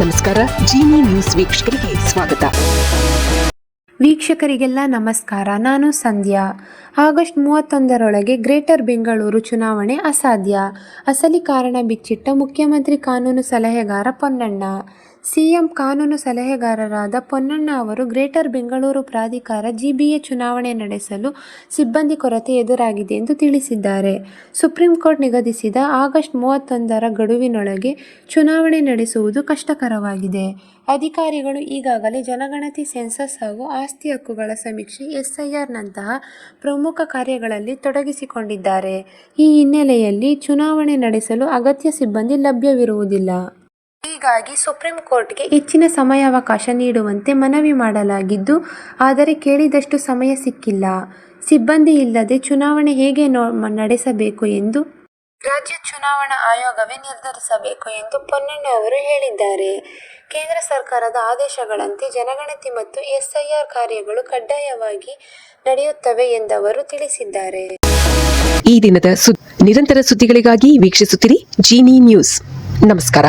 ನಮಸ್ಕಾರ. ಜೀನಿ ನ್ಯೂಸ್ ವೀಕ್ಷಕರಿಗೆ ಸ್ವಾಗತ. ವೀಕ್ಷಕರಿಗೆಲ್ಲ ನಮಸ್ಕಾರ. ನಾನು ಸಂಧ್ಯಾ. ಆಗಸ್ಟ್ 31ರೊಳಗೆ ಗ್ರೇಟರ್ ಬೆಂಗಳೂರು ಚುನಾವಣೆ ಅಸಾಧ್ಯ. ಅಸಲಿ ಕಾರಣ ಬಿಚ್ಚಿಟ್ಟ ಮುಖ್ಯಮಂತ್ರಿ ಕಾನೂನು ಸಲಹೆಗಾರ ಪೊನ್ನಣ್ಣ. ಸಿಎಂ ಕಾನೂನು ಸಲಹೆಗಾರರಾದ ಪೊನ್ನಣ್ಣ ಅವರು ಗ್ರೇಟರ್ ಬೆಂಗಳೂರು ಪ್ರಾಧಿಕಾರ ಜಿಬಿಎ ಚುನಾವಣೆ ನಡೆಸಲು ಸಿಬ್ಬಂದಿ ಕೊರತೆ ಎದುರಾಗಿದೆ ಎಂದು ತಿಳಿಸಿದ್ದಾರೆ. ಸುಪ್ರೀಂ ಕೋರ್ಟ್ ನಿಗದಿಸಿದ ಆಗಸ್ಟ್ 31ರ ಗಡುವಿನೊಳಗೆ ಚುನಾವಣೆ ನಡೆಸುವುದು ಕಷ್ಟಕರವಾಗಿದೆ. ಅಧಿಕಾರಿಗಳು ಈಗಾಗಲೇ ಜನಗಣತಿ, ಸೆನ್ಸಸ್ ಹಾಗೂ ಆಸ್ತಿ ಹಕ್ಕುಗಳ ಸಮೀಕ್ಷೆ ಎಸ್ಐಆರ್ನಂತಹ ಪ್ರಮುಖ ಕಾರ್ಯಗಳಲ್ಲಿ ತೊಡಗಿಸಿಕೊಂಡಿದ್ದಾರೆ. ಈ ಹಿನ್ನೆಲೆಯಲ್ಲಿ ಚುನಾವಣೆ ನಡೆಸಲು ಅಗತ್ಯ ಸಿಬ್ಬಂದಿ ಲಭ್ಯವಿರುವುದಿಲ್ಲ. ಹೀಗಾಗಿ ಸುಪ್ರೀಂ ಕೋರ್ಟ್ಗೆ ಹೆಚ್ಚಿನ ಸಮಯಾವಕಾಶ ನೀಡುವಂತೆ ಮನವಿ ಮಾಡಲಾಗಿದ್ದು, ಆದರೆ ಕೇಳಿದಷ್ಟು ಸಮಯ ಸಿಕ್ಕಿಲ್ಲ. ಸಿಬ್ಬಂದಿ ಇಲ್ಲದೆ ಚುನಾವಣೆ ಹೇಗೆ ನಡೆಸಬೇಕು ಎಂದು ರಾಜ್ಯ ಚುನಾವಣಾ ಆಯೋಗವೇ ನಿರ್ಧರಿಸಬೇಕು ಎಂದು ಪೊನ್ನಣ್ಣ ಅವರು ಹೇಳಿದ್ದಾರೆ. ಕೇಂದ್ರ ಸರ್ಕಾರದ ಆದೇಶಗಳಂತೆ ಜನಗಣತಿ ಮತ್ತು ಎಸ್ಐಆರ್ ಕಾರ್ಯಗಳು ಕಡ್ಡಾಯವಾಗಿ ನಡೆಯುತ್ತವೆ ಎಂದವರು ತಿಳಿಸಿದ್ದಾರೆ. ಈ ದಿನದ ನಿರಂತರ ಸುದ್ದಿಗಳಿಗಾಗಿ ವೀಕ್ಷಿಸುತ್ತಿರಿ ಜೀನಿ ನ್ಯೂಸ್. ನಮಸ್ಕಾರ.